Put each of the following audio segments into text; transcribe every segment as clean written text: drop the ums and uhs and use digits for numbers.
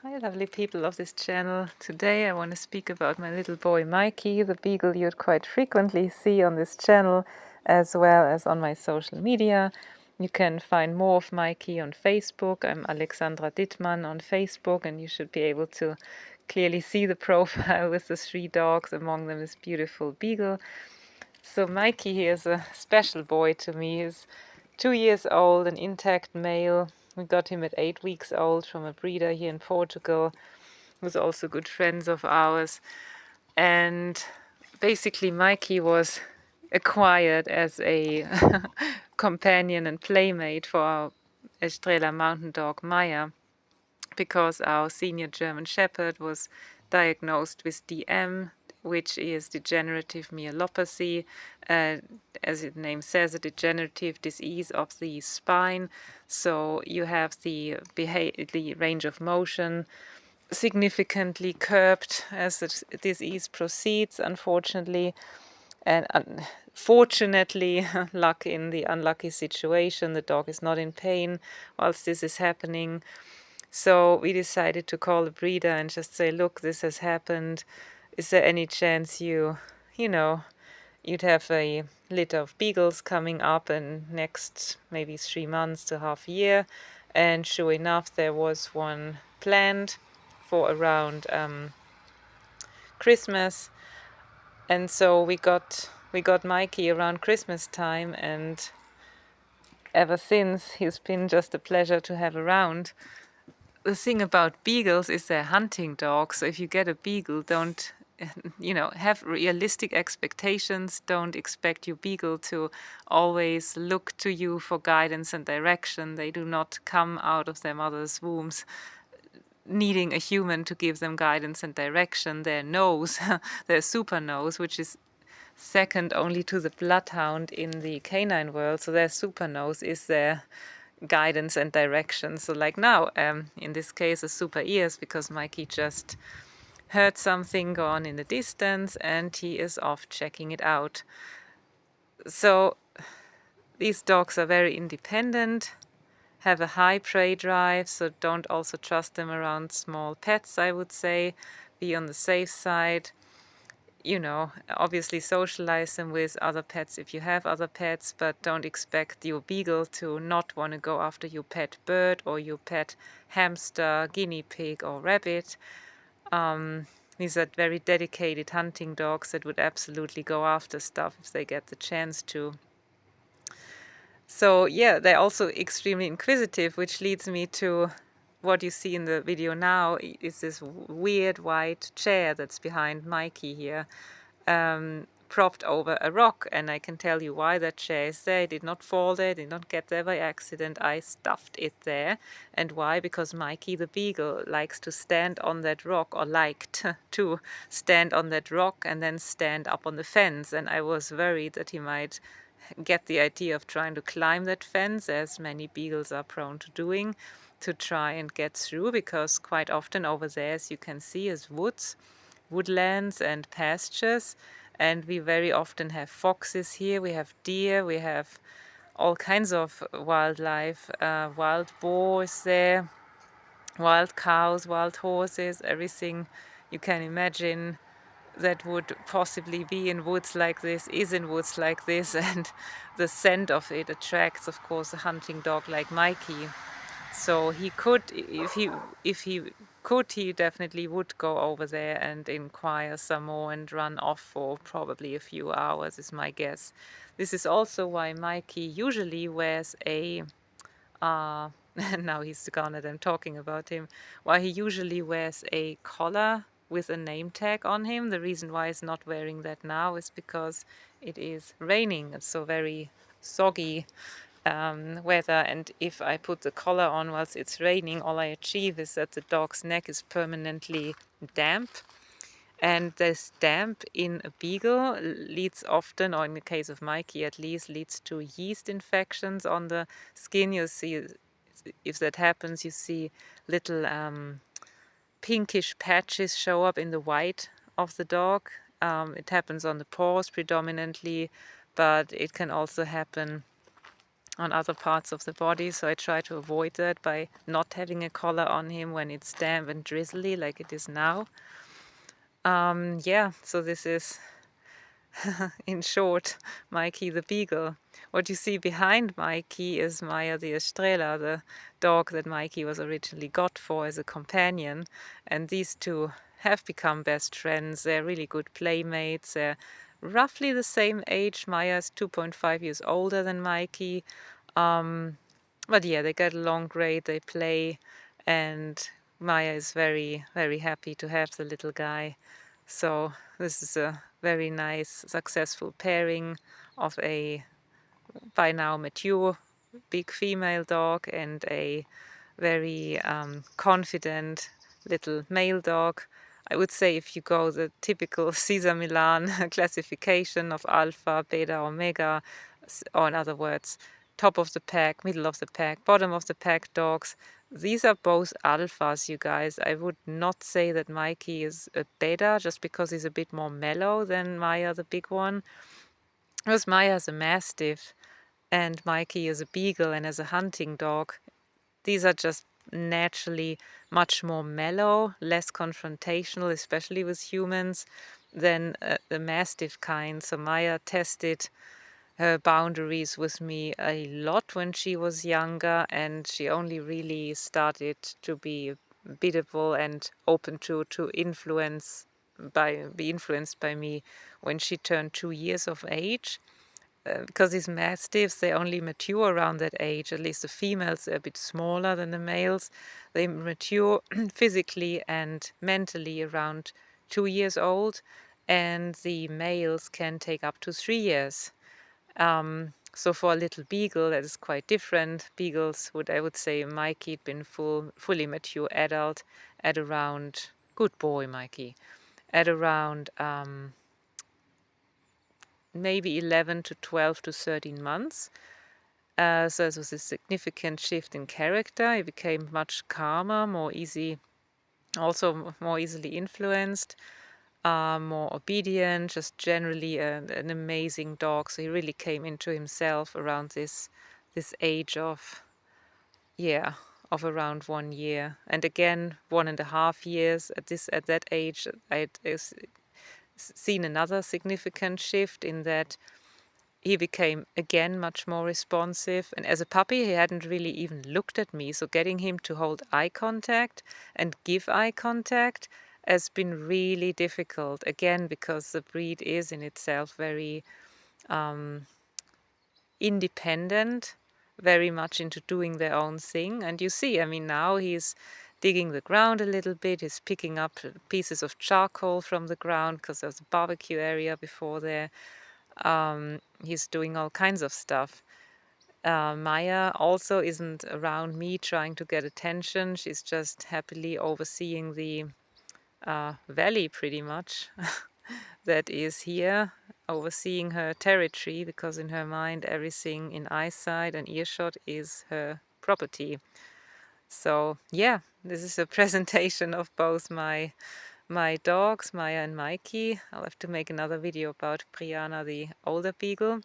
Hi, lovely people of this channel. Today I want to speak about my little boy Mikey, the beagle you'd quite frequently see on this channel as well as on my social media. You can find more of Mikey on Facebook. I'm Alexandra Dittmann on Facebook, and you should be able to clearly see the profile with the 3 dogs, among them this beautiful beagle. So Mikey here is a special boy to me. He's 2 years old, an intact male. We got him at 8 weeks old from a breeder here in Portugal, who's also good friends of ours. And basically Mikey was acquired as a companion and playmate for our Estrela mountain dog Maya, because our senior German Shepherd was diagnosed with DM, which is degenerative myelopathy, as the name says, a degenerative disease of the spine. So you have the range of motion significantly curbed as the disease proceeds, unfortunately. And fortunately, luck in the unlucky situation, the dog is not in pain whilst this is happening. So we decided to call the breeder and just say, look, this has happened. Is there any chance you'd have a litter of beagles coming up in next maybe 3 months to half a year? And sure enough, there was one planned for around Christmas. And so we got Mikey around Christmas time, and ever since he's been just a pleasure to have around. The thing about beagles is they're hunting dogs. So if you get a beagle, don't have realistic expectations. Don't expect your beagle to always look to you for guidance and direction. They do not come out of their mother's wombs needing a human to give them guidance and direction. Their nose, their super nose, which is second only to the bloodhound in the canine world, so their super nose is their guidance and direction. So like now, in this case, a super ears, because Mikey just heard something go on in the distance and he is off checking it out. So these dogs are very independent, have a high prey drive, so don't also trust them around small pets, I would say. Be on the safe side. Obviously socialize them with other pets if you have other pets, but don't expect your beagle to not want to go after your pet bird or your pet hamster, guinea pig, or rabbit. These are very dedicated hunting dogs that would absolutely go after stuff if they get the chance to. So yeah, they're also extremely inquisitive, which leads me to what you see in the video now is this weird white chair that's behind Mikey here, propped over a rock. And I can tell you why that chair is there. It did not fall there, did not get there by accident. I stuffed it there. And why? Because Mikey the Beagle likes to stand on that rock, or liked to stand on that rock and then stand up on the fence. And I was worried that he might get the idea of trying to climb that fence, as many beagles are prone to doing, to try and get through, because quite often over there, as you can see, is woodlands and pastures, and we very often have foxes here, we have deer, we have all kinds of wildlife, wild boars there, wild cows, wild horses, everything you can imagine that would possibly be in woods like this is in woods like this, and the scent of it attracts, of course, a hunting dog like Mikey. So he could, if he could, he definitely would go over there and inquire some more and run off for probably a few hours, is my guess. This is also why Mikey usually wears a now he's gone and I'm talking about him, why he usually wears a collar with a name tag on him. The reason why he's not wearing that now is because it is raining. It's so very soggy weather, and if I put the collar on whilst it's raining, all I achieve is that the dog's neck is permanently damp. And this damp in a beagle leads often, or in the case of Mikey at least, leads to yeast infections on the skin. You see, if that happens, you see little pinkish patches show up in the white of the dog. It happens on the paws predominantly, but it can also happen on other parts of the body, so I try to avoid that by not having a collar on him when it's damp and drizzly like it is now. Yeah, so this is in short, Mikey the Beagle. What you see behind Mikey is Maya the Estrela, the dog that Mikey was originally got for as a companion. And these two have become best friends. They're really good playmates. They're roughly the same age. Maya is 2.5 years older than Mikey. But yeah, they get along great. They play. And Maya is very, very happy to have the little guy. So this is a very nice, successful pairing of a by now mature big female dog and a very confident little male dog. I would say if you go the typical Caesar Milan classification of alpha, beta, omega, or in other words, top of the pack, middle of the pack, bottom of the pack dogs, these are both alphas, you guys. I would not say that Mikey is a beta just because he's a bit more mellow than Maya, the big one. Because Maya is a mastiff and Mikey is a beagle, and as a hunting dog, these are just naturally much more mellow, less confrontational, especially with humans, than the mastiff kind. So Maya tested her boundaries with me a lot when she was younger, and she only really started to be biddable and open to be influenced by me when she turned 2 years of age. Because these mastiffs, they only mature around that age. At least the females are a bit smaller than the males. They mature physically and mentally around 2 years old, and the males can take up to 3 years. So for a little beagle, that is quite different. Beagles I would say, Mikey had been fully mature adult at around, good boy, Mikey, at around maybe 11 to 12 to 13 months. So it was a significant shift in character. He became much calmer, more easy, also more easily influenced, more obedient, just generally an amazing dog. So he really came into himself around this age of, yeah, of around 1 year. And again, 1.5 years at that age, I'd seen another significant shift in that he became again much more responsive. And as a puppy, he hadn't really even looked at me. So getting him to hold eye contact and give eye contact has been really difficult. Again, because the breed is in itself very independent, very much into doing their own thing. And you see, I mean, now he's digging the ground a little bit. He's picking up pieces of charcoal from the ground because there's a barbecue area before there. He's doing all kinds of stuff. Maya also isn't around me trying to get attention. She's just happily overseeing the valley pretty much that is here, overseeing her territory, because in her mind everything in eyesight and earshot is her property. So yeah, this is a presentation of both my dogs, Maya and Mikey. I'll have to make another video about Brianna, the older beagle.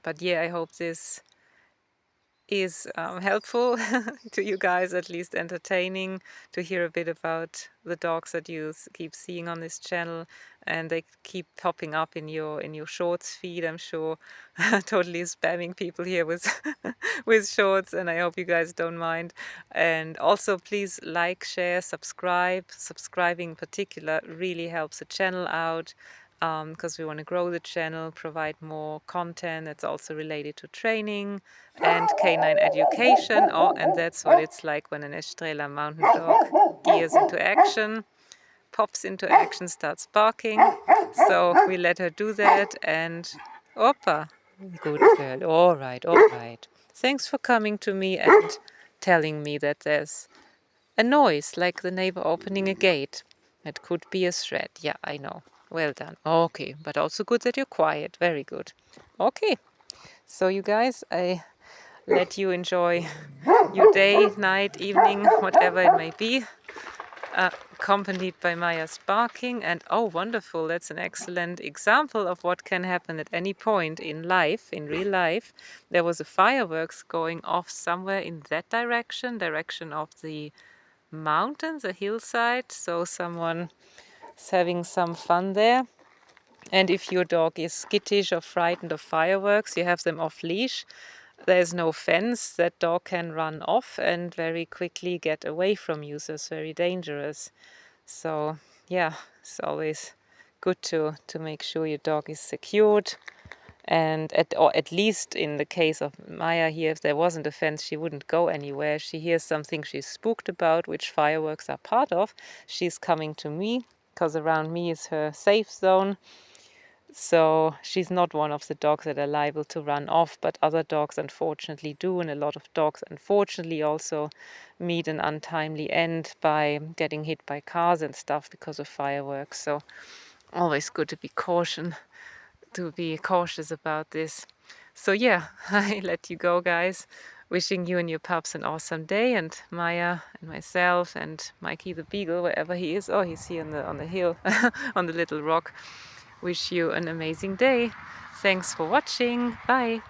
But yeah, I hope this is helpful to you guys, at least entertaining to hear a bit about the dogs that you keep seeing on this channel, and they keep popping up in your shorts feed, I'm sure. Totally spamming people here with with shorts, and I hope you guys don't mind. And also please like, share, subscribe. Subscribing in particular really helps the channel out, because we want to grow the channel, provide more content that's also related to training and canine education. Oh, and that's what it's like when an Estrela mountain dog gears into action, pops into action, starts barking. So we let her do that, and oppa, good girl. All right, all right. Thanks for coming to me and telling me that there's a noise like the neighbor opening a gate. That could be a threat. Yeah, I know. Well done. Okay, but also good that you're quiet. Very good. Okay, so you guys, I let you enjoy your day, night, evening, whatever it may be. accompanied by Maya's barking. And oh, wonderful, that's an excellent example of what can happen at any point in life, in real life. There was a fireworks going off somewhere in that direction of the mountains, a hillside, so someone is having some fun there. And if your dog is skittish or frightened of fireworks, you have them off leash. There's no fence, that dog can run off and very quickly get away from you, so it's very dangerous. So yeah, it's always good to make sure your dog is secured. And at least in the case of Maya here, if there wasn't a fence, she wouldn't go anywhere. She hears something she's spooked about, which fireworks are part of. She's coming to me, because around me is her safe zone. So she's not one of the dogs that are liable to run off, but other dogs unfortunately do, and a lot of dogs unfortunately also meet an untimely end by getting hit by cars and stuff because of fireworks. So always good to be cautious about this. So yeah, I let you go, guys. Wishing you and your pups an awesome day, and Maya and myself and Mikey the Beagle, wherever he is. Oh, he's here on the hill, on the little rock. Wish you an amazing day. Thanks for watching. Bye.